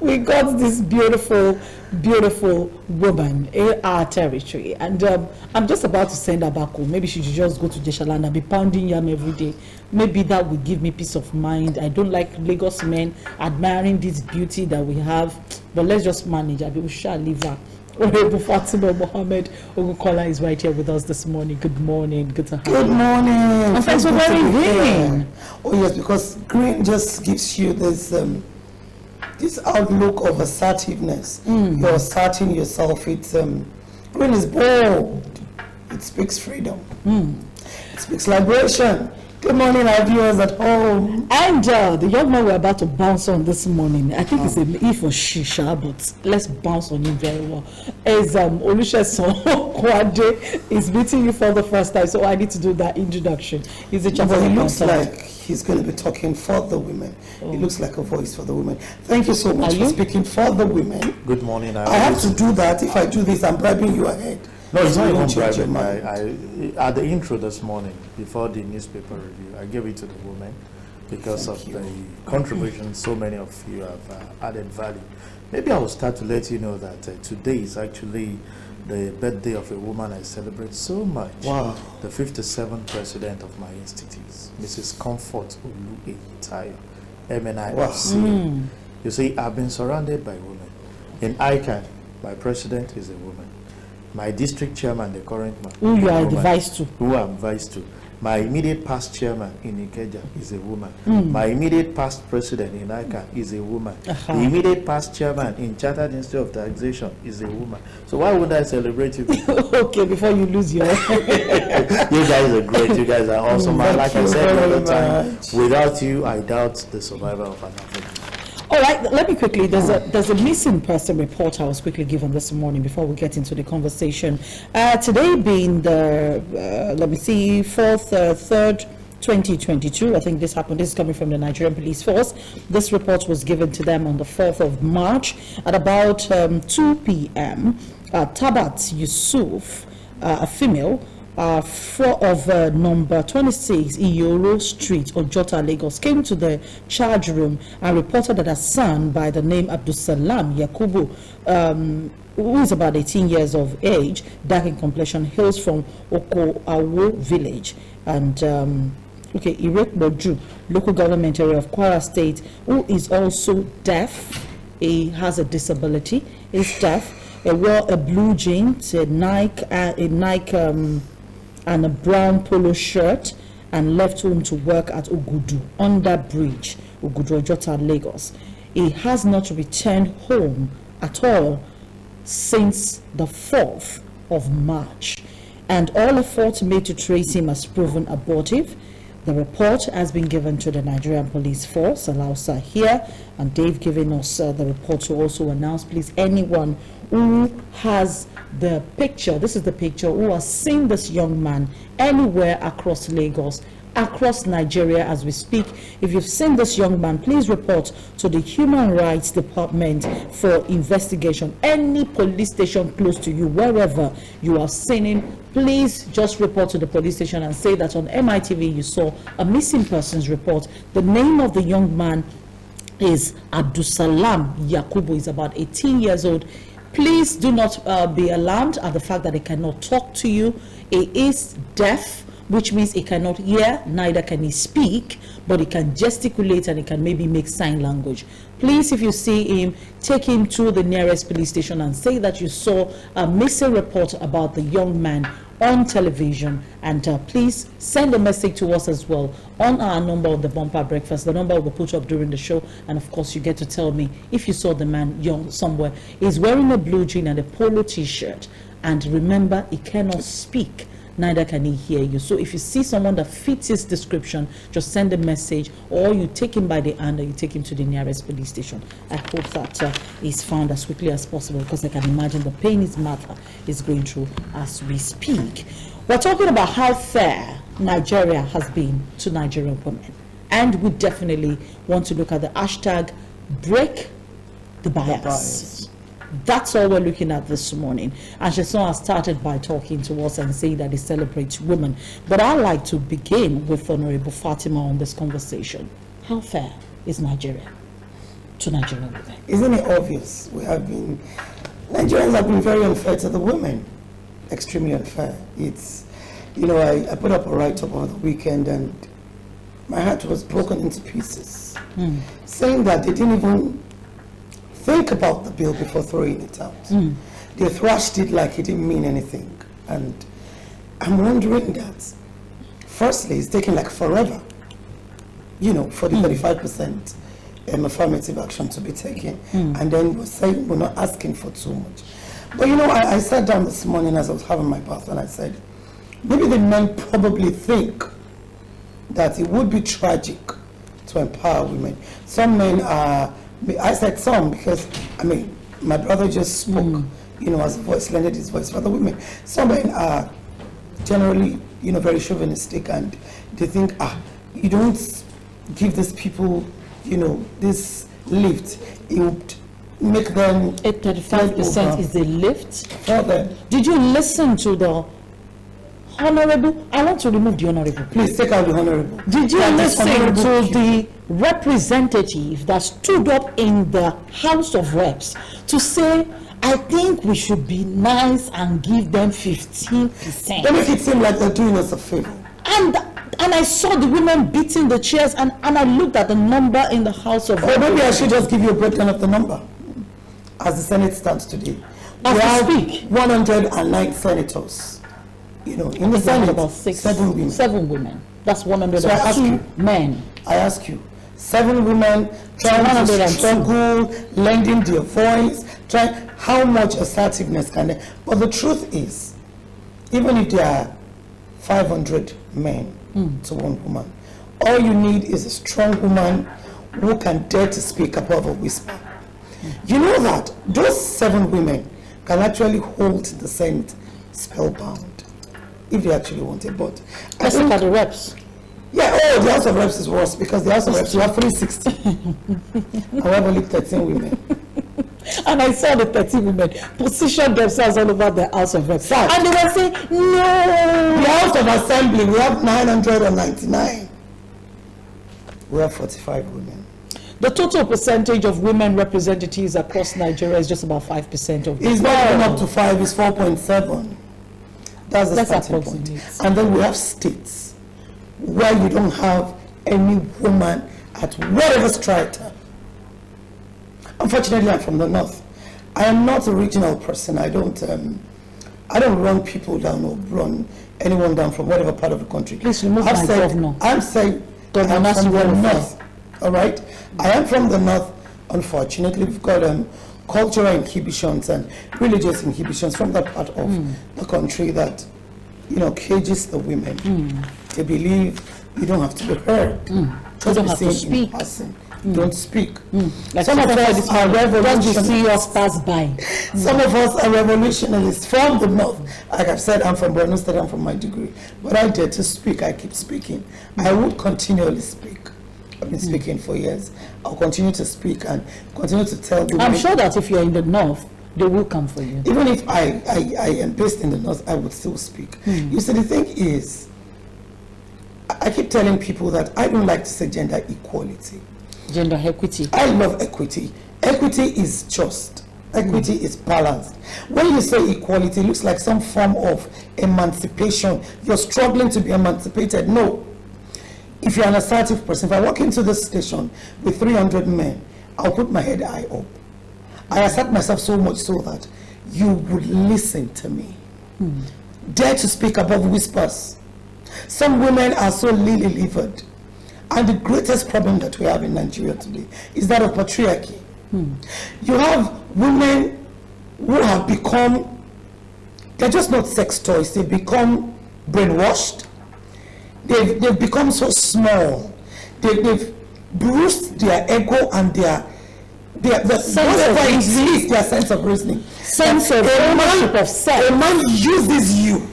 We got this beautiful woman in our territory, and I'm just about to send her back home. Maybe she should just go to Jeshaland and be pounding yam every day. Maybe that would give me peace of mind. I don't like Lagos men admiring this beauty that we have, but let's just manage. We shall leave her. Honorable Fatima Mohammed Ogunkola is right here with us this morning. Good morning. Good to have you. Good morning. And thanks for wearing green. Oh yes, because green just gives you this outlook of assertiveness. You're asserting yourself. It's green is bold. It speaks freedom. It speaks liberation. Good morning, our viewers at home. And the young man we're about to bounce on this morning, I think it's a he for shisha, but let's bounce on him very well. As Olusegun Kwade is meeting you for the first time, so I need to do that introduction. He's a But he looks like he's going to be talking for the women. He looks like a voice for the women. Thank you so much for speaking for the women. Good morning. I have to do that. If I do this, I'm bribing you ahead. No, it's not even Change your private. At the intro this morning, before the newspaper review, I gave it to the women because Thank of you. the contribution so many of you have added value. Maybe I will start to let you know that today is actually the birthday of a woman I celebrate so much. Wow. The 57th president of my institute, Mrs. Comfort Olu Tayo, MNIFC. You see, I've been surrounded by women. In ICANN, my president is a woman. My district chairman, the current man, who you are woman, advised to. who I'm vice to. My immediate past chairman in Ikeja is a woman. My immediate past president in ICA is a woman. The immediate past chairman in Chartered Institute of Taxation is a woman. So why would I celebrate you? Okay, before you lose your... You guys are great. You guys are awesome. And like I said all the time, without you, I doubt the survival of an African. All right, let me quickly, there's a missing person report I was quickly given this morning before we get into the conversation. Today being the, let me see, 3rd, 2022, I think this happened, this is coming from the Nigerian Police Force. This report was given to them on the 4th of March at about 2 p.m. Tabat Yusuf, a female, of number 26 Iyoro Street, Ojota, Lagos, came to the charge room and reported that a son by the name Abdusalam Yakubu, who is about 18 years of age, dark in complexion, hails from Okoawo village, and Irek Boju, local government area of Kwara State, who is also deaf. He has a disability, is deaf. He wore a blue jeans, a Nike and a brown polo shirt, and left home to work at Ogudu under bridge, Ogudu, Ojota, Lagos. He has not returned home at all since the 4th of March, and all efforts made to trace him has proven abortive. The report has been given to the Nigerian Police Force. Alausa here, and they've given us the report to also announce, please, anyone who has the picture, this is the picture, who has seen this young man anywhere across Lagos, across Nigeria as we speak. If you've seen this young man, please report to the Human Rights Department for investigation. Any police station close to you, wherever you have seen him, please just report to the police station and say that on MITV you saw a missing persons report. The name of the young man is Abdusalam Yakubu. He's about 18 years old. Please do not be alarmed at the fact that he cannot talk to you. He is deaf, which means he cannot hear, neither can he speak, but he can gesticulate and he can maybe make sign language. Please, if you see him, take him to the nearest police station and say that you saw a missing report about the young man on television, and please send a message to us as well on our number of the Bumper Breakfast. The number will put up during the show, and of course you get to tell me if you saw the man young somewhere. He's wearing a blue jean and a polo t-shirt, and remember, he cannot speak, neither can he hear you. So if you see someone that fits his description, just send a message, or you take him by the hand and you take him to the nearest police station. I hope that he's found as quickly as possible, because I can imagine the pain his mother is going through as we speak. We're talking about how fair Nigeria has been to Nigerian women, and we definitely want to look at the hashtag break the bias. That's all we're looking at this morning. And Sheson has started by talking to us and saying that he celebrates women. But I'd like to begin with Honorable Fatima on this conversation. How fair is Nigeria to Nigerian women? Isn't it obvious? Nigerians have been very unfair to the women. Extremely unfair. It's, I put up a write-up over the weekend and my heart was broken into pieces. Saying that they didn't even think about the bill before throwing it out. They thrashed it like it didn't mean anything. And I'm wondering that, firstly, it's taking like forever, for the 35% affirmative action to be taken. And then we're saying we're not asking for too much. But I sat down this morning as I was having my bath and I said, maybe the men probably think that it would be tragic to empower women. Some men are, I said some because, my brother just spoke, as a voice, lended his voice for the women. Some men are generally, very chauvinistic, and they think, you don't give these people, this lift. It would make them... 35% is the lift? For them. Did you listen to the Honorable? I want to remove the Honorable. Please take out the Honorable. Did you listen to the representative that stood up in the House of Reps to say, I think we should be nice and give them 15%? They make it seem like they're doing us a favor. And I saw the women beating the chairs, and I looked at the number in the House of Reps. Maybe I should just give you a breakdown of the number as the Senate stands today. As we speak, 109 senators. in the It's only Senate, about 6. 7 women. 7 women. That's 102 So I ask you- men. I ask you, 7 women trying to 102. struggle, lending their voice, how much assertiveness can they? But the truth is, even if there are 500 men to 1 woman, all you need is a strong woman who can dare to speak above a whisper. You know that those 7 women can actually hold the Senate spellbound if they actually want it. But I Let's look think, at the reps. yeah, the House of Reps is worse because the House of Reps, you have 360. I have only 13 women. And I saw the 13 women position themselves all over the House of Reps. Fact. And they were saying, no. The House of Assembly, we have 999. We have 45 women. The total percentage of women representatives across Nigeria is just about 5% of It's not even up to 5, it's 4.7. That's the That's starting point. approximate. And then we have states where you don't have any woman at whatever strata. Unfortunately, I'm from the north. I am not a regional person. I don't run people down or run anyone down from whatever part of the country. Please remove I've my said- governor. I'm saying Governor I'm from the Nasiru north. All right, I am from the north. Unfortunately, we've got cultural inhibitions and religious inhibitions from that part of the country that cages the women. They believe you don't have to be heard. Just don't be have to seen in speak. person. Don't speak. Like Some of Sister said us this are morning, don't you see revolutionists. us pass by? Some of us are revolutionists from the north. Like I've said, I'm from Borno State, I'm from my degree. But I dare to speak, I keep speaking. I would continually speak. I've been speaking for years. I'll continue to speak and continue to tell the I'm women- sure that if you're in the north, they will come for you. even if I am based in the north, I would still speak. You see, the thing is, I keep telling people that I don't like to say gender equality. Gender equity. I love equity. Equity is just. Equity is balanced. When you say equality, it looks like some form of emancipation. You're struggling to be emancipated. No. If you're an assertive person, if I walk into this station with 300 men, I'll put my head high up. I assert myself so much so that you would listen to me. Dare to speak above whispers. Some women are so lily-livered. And the greatest problem that we have in Nigeria today is that of patriarchy. You have women who have become, they're just not sex toys, they've become brainwashed. They've become so small. They've bruised their ego and their Sense of whatever it reasoning. is, their sense of reasoning. Sense of A man- ownership of self. A man uses you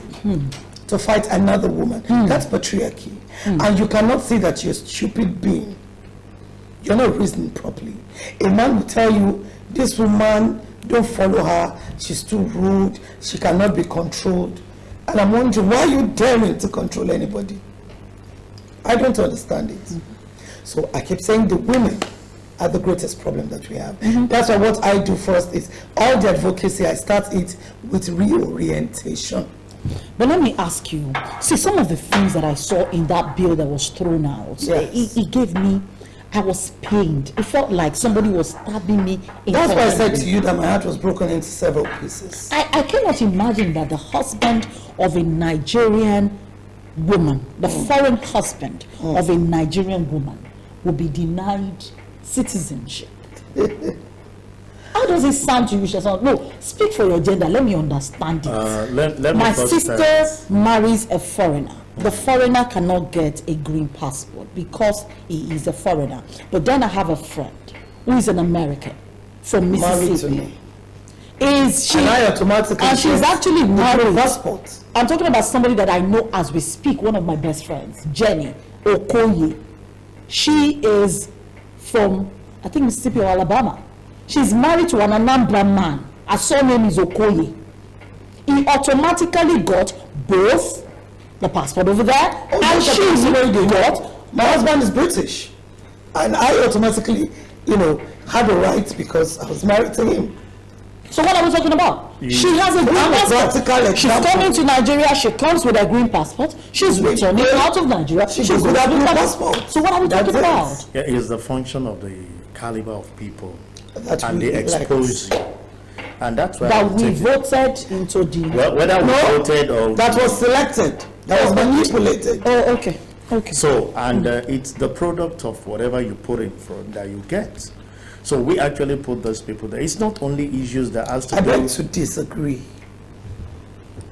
to fight another woman. That's patriarchy. And you cannot say that you're a stupid being. You're not reasoning properly. A man will tell you, this woman, don't follow her, she's too rude, she cannot be controlled. And I'm wondering, why are you daring to control anybody? I don't understand it. So I keep saying the women are the greatest problem that we have. That's why what I do first is all the advocacy, I start it with reorientation. But let me ask you, see, some of the things that I saw in that bill that was thrown out, Yes. it gave me, I was pained. It felt like somebody was stabbing me. That's why I said internally. to you that my heart was broken into several pieces. I cannot imagine that the husband of a Nigerian woman, the foreign husband of a Nigerian woman, will be denied citizenship. How does it sound to you, Shazan? No, speak for your gender. Let me understand it. Let me My first sister marries a foreigner. The foreigner cannot get a green passport because he is a foreigner. But then I have a friend who is an American from Married to Mississippi. me. Is she? And I automatically And she's get actually the married. passport. I'm talking about somebody that I know as we speak, one of my best friends, Jenny Okoye. She is from, I think, Mississippi or Alabama. She's married to an Anambra man. Her surname is Okoye. He automatically got both the passport over there, Oh, and that's she the way they got. My husband is British. And I automatically, had a right because I was married to him. So what are we talking about? She has a green I'm a passport. practical She's example. coming to Nigeria. She comes with a green passport. She's returning out of Nigeria. She She's goes with with her a blue green passport. So what are we That's talking it. about? Yeah, it's the function of the caliber of people, That and we they like. expose you. And that's why that I'm we taking- voted into the. Well, whether we No, voted or that was selected. That was manipulated. Oh, okay. Okay. so, and it's the product of whatever you put in front that you get. So we actually put those people there. It's not only issues that has to I do. beg to disagree.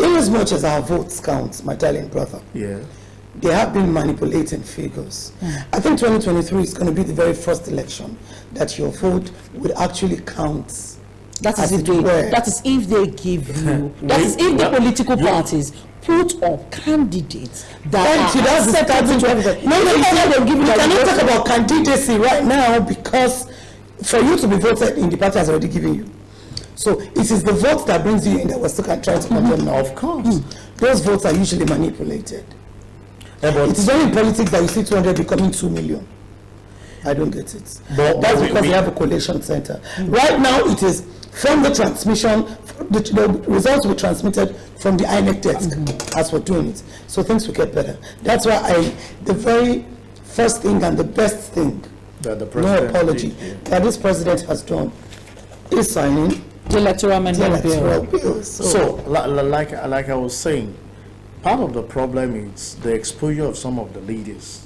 Inasmuch as our votes count, my darling brother, Yeah. they have been manipulating figures. I think 2023 is going to be the very first election that your vote would actually count. That as is if it they. were. That is if they give you. That is if the political parties put up candidates that Thank you, are that's the acceptable starting to point. everybody. No, You you cannot cannot, give you like cannot vote. talk about candidacy right now because for you to be voted in, the party has already given you. So it is the vote that brings you in that we're still trying to condemn now. Of course. Those votes are usually manipulated. But It is only in politics that you see 200 becoming 2 million. I don't get it. But That's we- because we- they have a collation center. Right now, it is from the transmission, the results will be transmitted from the INEC desk as we're doing it. So things will get better. That's why the very first thing and the best thing, that the no president apology, did, yeah. that this president has done is signing The electoral the amendment bill. electoral bill. So, like I was saying, part of the problem is the exposure of some of the leaders.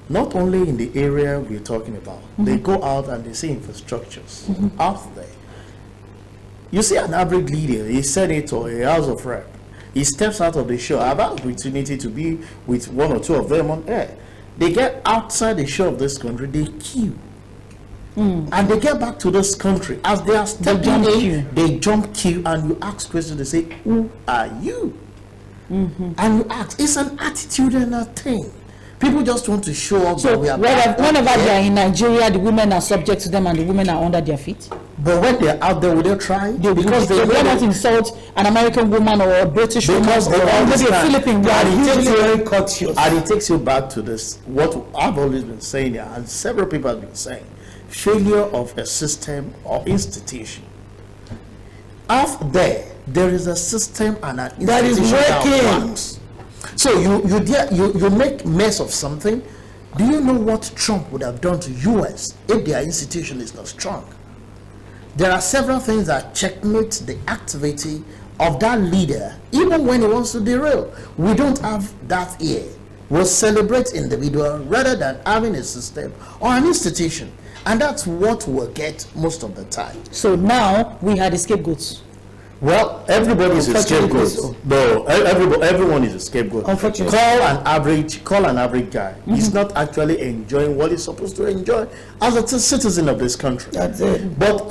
Not only in the area we're talking about, they go out and they see infrastructures out there. You see an average leader, a senator, a House of Rep, he steps out of the show. I've had opportunity to be with one or two of them on air. They get outside the show of this country, they queue. And they get back to this country. As they are stepping jump in, queue. they jump queue and you ask questions, they say, who are you? And you ask, it's an attitude and a thing. People just want to show up So that we are whenever back they there. are in Nigeria, the women are subject to them and the women are under their feet. But when they're out there, will they try? Because they they will not know insult an American woman or a British woman Because or they maybe a understand. Philippine they are woman. usually very courteous. and it takes you back to this, what I've always been saying here, and several people have been saying, failure of a system or institution. Out there is a system and an institution That is working. works. So you make mess of something. Do you know what Trump would have done to US if their institution is not strong? There are several things that checkmate the activity of that leader, even when he wants to derail. We don't have that here. We'll celebrate individual rather than having a system or an institution. And that's what we'll get most of the time. So now we had the scapegoats. Well, everybody is a Unfortunately scapegoat. so. No, everyone is a scapegoat. Unfortunately. Call an average guy. He's not actually enjoying what he's supposed to enjoy as a citizen of this country. That's it. But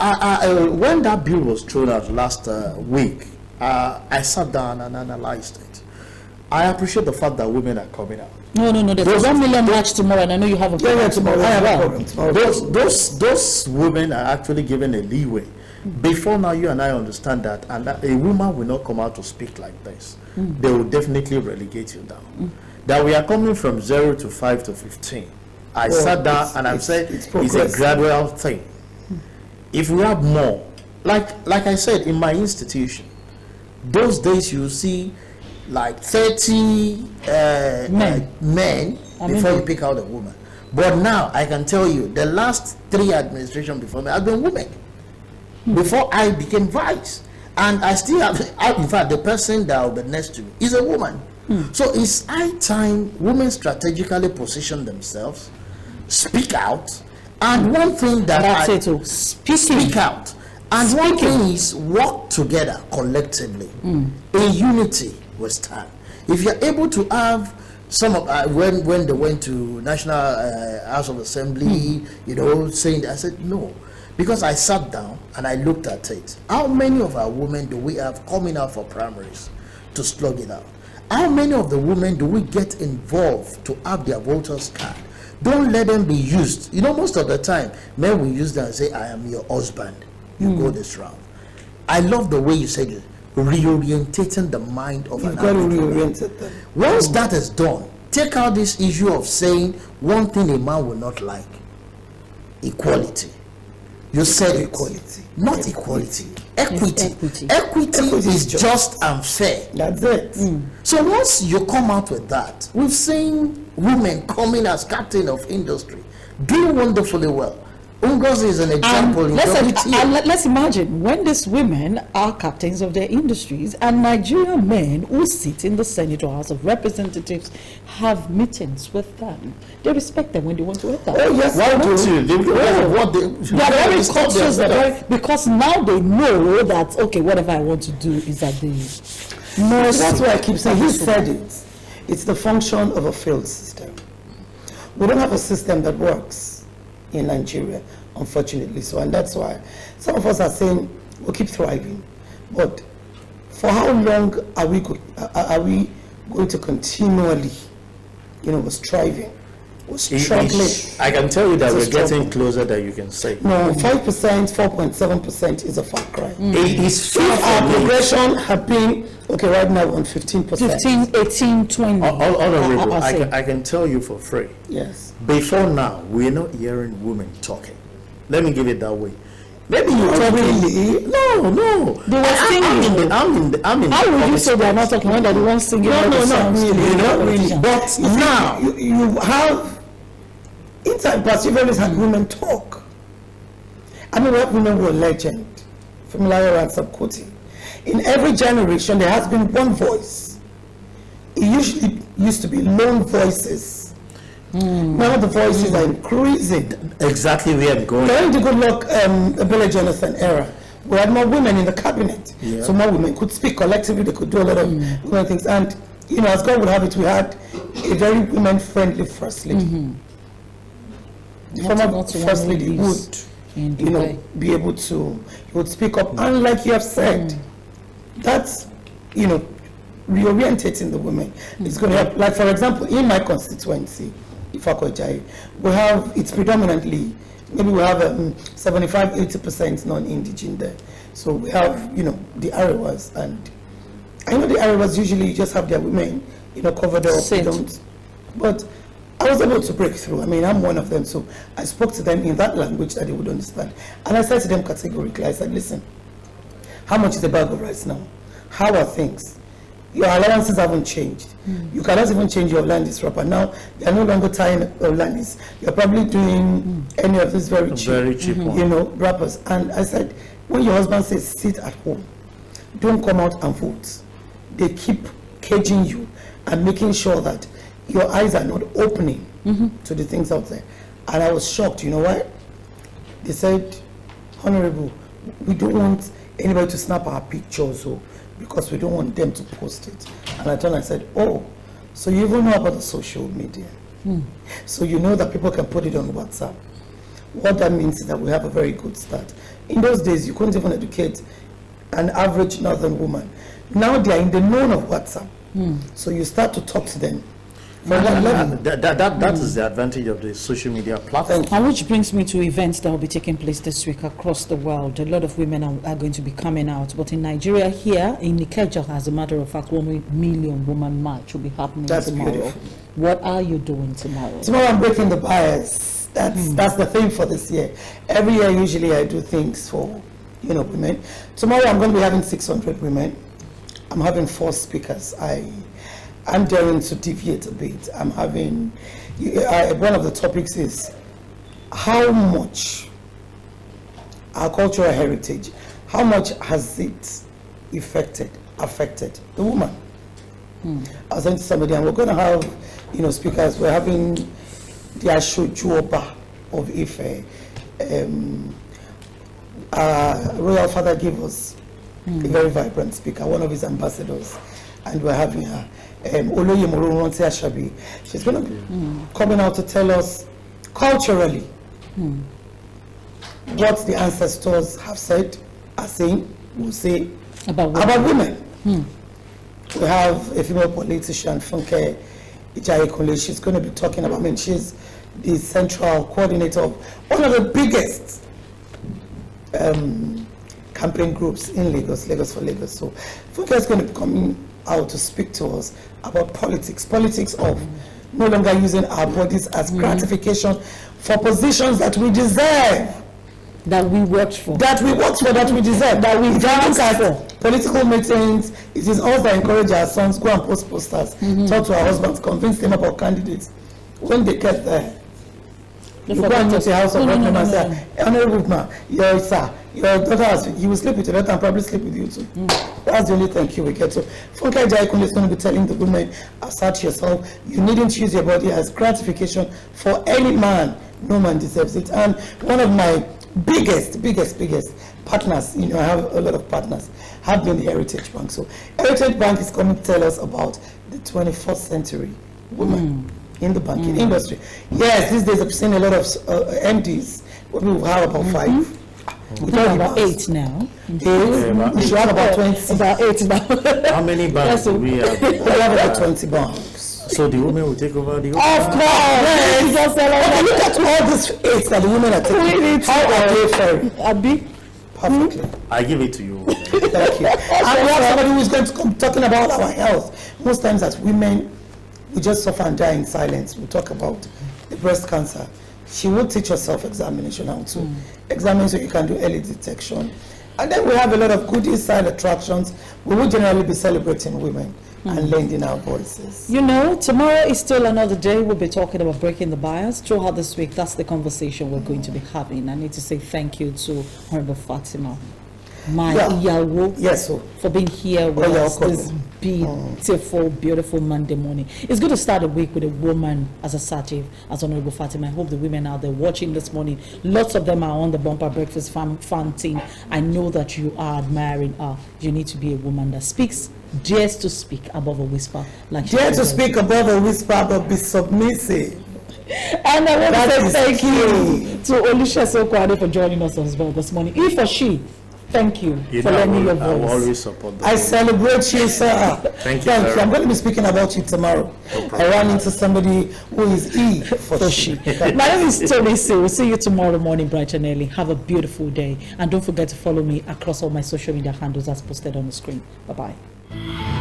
when that bill was thrown out last week, I sat down and analyzed it. I appreciate the fact that women are coming out. No. There's 1 million march tomorrow, and I know you have a Yeah, program tomorrow. tomorrow I as have a well. problem tomorrow. Those women are actually given a leeway. Before now, you and I understand that, and that a woman will not come out to speak like this. They will definitely relegate you down. That we are coming from 0 to 5 to 15. I sat down and I said it's it's a progressive. gradual thing. If we have more, like I said in my institution, those days you see like 30 men before you pick out a woman. But now I can tell you the last 3 administrations before me have been women. Before I became vice, and I still have, in fact, the person that will be next to me is a woman. So it's high time women strategically position themselves, speak out, and one thing that That's I it. Oh, speak out, and one thing is work together collectively. In unity we stand. If you're able to have some of when they went to National House of Assembly, saying that, I said no. Because I sat down and I looked at it. How many of our women do we have coming out for primaries to slug it out? How many of the women do we get involved to have their voters card? Don't let them be used. Most of the time, men will use them and say, I am your husband. You go this route. I love the way you said it. Reorientating the mind of You've an got to average woman. reorient them. Once that is done, take out this issue of saying one thing a man will not like. Equality. You said Equality. not equality. Equity. equity. Equity Equity is is just and fair. That's it. So once you come out with that, we've seen women coming as captain of industry, doing wonderfully well. Ngozi is an example in WTO. Let's imagine when these women are captains of their industries and Nigerian men who sit in the Senate or House of Representatives have meetings with them. They respect them when they want to work out. Oh, yes, Why I don't do. you? They are very conscious because now they know that, okay, whatever I want to do is at the mercy. That's why I keep saying, he said it. It's the function of a failed system. We don't have a system that works in Nigeria, unfortunately. So, and that's why some of us are saying we'll keep thriving. But for how long are we going to continually, striving? We're struggling. I can tell you that It's a we're getting struggle. closer than you can say. No, 5%, 4.7% is a far cry. It is If far our from it. progression had been, okay, right now we're on 15%. 15, 18, 20. Honorable, I'll say. I can tell you for free. Yes. Before now, we're not hearing women talking. Let me give it that way. Maybe you Not talking. really. No. They were singing. I'm in the How would you public say they're not talking when they're the ones singing all the No, not songs to really, the not really. politicians? But Now- you have, in time past, you've always had women talk. I mean, we have women who are legend, from Lara and Sabkoti. In every generation, there has been one voice. It usually used to be lone voices. Now the voices are increasing. Exactly where I'm going. During the Goodluck Billy Jonathan era, we had more women in the cabinet. Yeah. So more women could speak collectively, they could do a lot of women things. And, as God would have it, we had a very women-friendly First Lady. The former Not to First one who Lady lives would, in Dubai. be able to, he would speak up. And like you have said, that's, reorientating the women. It's going to help. Like, for example, in my constituency, Ifako-Ijaiye, we have, it's predominantly, maybe we have 75-80% non-indigenous there. So we have, the Arewas, and I know the Arewas usually just have their women, covered up. They Sit. don't. But I was able to break through. I mean, I'm one of them, so I spoke to them in that language that they would understand. And I said to them categorically, I said, listen, how much is a bag of rice now? How are things? Your allowances haven't changed. You cannot even change your land disruptor. Now, they are no longer tying landis. You're probably doing any of these very cheap, one. wrappers. And I said, when your husband says sit at home, don't come out and vote. They keep caging you and making sure that your eyes are not opening to the things out there. And I was shocked. You know why? They said, Honorable, we don't want anybody to snap our pictures, because we don't want them to post it. And I turned and said, oh, so you even know about the social media. So you know that people can put it on WhatsApp. What that means is that we have a very good start. In those days, you couldn't even educate an average northern woman. Now they are in the known of WhatsApp. So you start to talk to them from that level. That is the advantage of the social media platform. And which brings me to events that will be taking place this week across the world. A lot of women are going to be coming out. But in Nigeria here, in Ikeja, as a matter of fact, 1 million woman march will be happening That's tomorrow. beautiful. What are you doing tomorrow? Tomorrow I'm breaking the bias. That's the thing for this year. Every year usually I do things for women. Tomorrow I'm going to be having 600 women. I'm having 4 speakers. I'm daring to deviate a bit. I'm having one of the topics is how much our cultural heritage, how much has it affected the woman? I was saying to somebody, and we're going to have speakers. We're having the Ashoju Oba of Ife. Royal Father gave us a very vibrant speaker, one of his ambassadors, and we're having her. Oloye Moronronti Ashabi. She's going to be coming out to tell us culturally what the ancestors have said, are saying, will say About women. We have a female politician, Funke Ijaiye. She's going to be talking about, she's the central coordinator of one of the biggest campaign groups in Lagos for Lagos. So Funke is going to be coming out to speak to us about politics of no longer using our bodies as gratification for positions that we deserve, that we worked for. that we deserve, that we dance for. Political meetings, it is us that encourage our sons, go and post posters, talk to our husbands, convince them about candidates. When they get there, You go and meet the House of Representatives and say, Honorable Ma, your daughter, you will sleep with your daughter and probably sleep with you too. That's the only thank you we get. So Funke Ajayi is going to be telling the women, assert yourself. You needn't use your body as gratification for any man. No man deserves it. And one of my biggest partners, I have a lot of partners, have been Heritage Bank. So Heritage Bank is coming to tell us about the 21st century woman in the banking industry. Yes, these days I've seen a lot of MDs. We have about 5. We have about 8 now. We should have about 20. About 8 now. How many banks do we have? We have about 20 banks. So the women will take over the Of course! Yes. Look at all these 8 that the women are taking. How are they faring? Abi? Perfectly. I give it to you. Thank you. And we have somebody who is going to come talking about our health. Most times as women, we just suffer and die in silence. We talk about the breast cancer. She will teach us self-examination how to examine so you can do early detection. And then we have a lot of good inside attractions. We will generally be celebrating women and lending our voices. Tomorrow is still another day. We'll be talking about breaking the bias. Throughout this week, that's the conversation we're going to be having. I need to say thank you to Honorable Fatima, my Iyawo, yes, so for being here with us this beautiful Monday morning. It's good to start a week with a woman as assertive as Honorable Fatima. I hope the women out there watching this morning, lots of them are on the Bumper Breakfast fan team. I know that you are admiring her. You need to be a woman that speaks, dares to speak above a whisper. Dare to speak above a whisper, but be submissive. And I want to say thank you to Olusegun Okwade for joining us as well this morning. He for she. Thank you for lending your voice. I will always support that. I celebrate you, sir. Thank you. I'm going to be speaking about you tomorrow. I ran into somebody who is E for she. My name is Tony C. We'll see you tomorrow morning, bright and early. Have a beautiful day. And don't forget to follow me across all my social media handles as posted on the screen. Bye-bye.